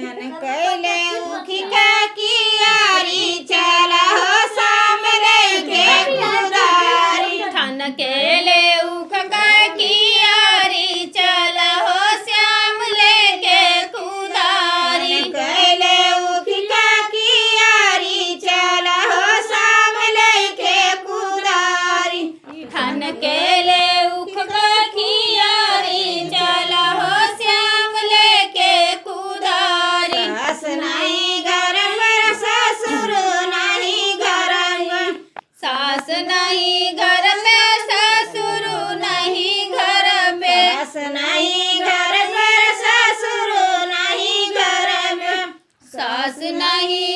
कैले उखी का कियारी चला हो शाम लेके कुदारी ठन केले उख का कियारी चला हो श्याम लेके कुदारी कैले उखी का कियारी चला हो शाम लेके कुदारी ठन केले उख का कियारी चला हो श्याम लेके कुदारी सास नहीं घर में ससुर नहीं घर में सास नहीं घर में ससुर नहीं घर में सास नहीं घर में ससुर नहीं घर में सास नहीं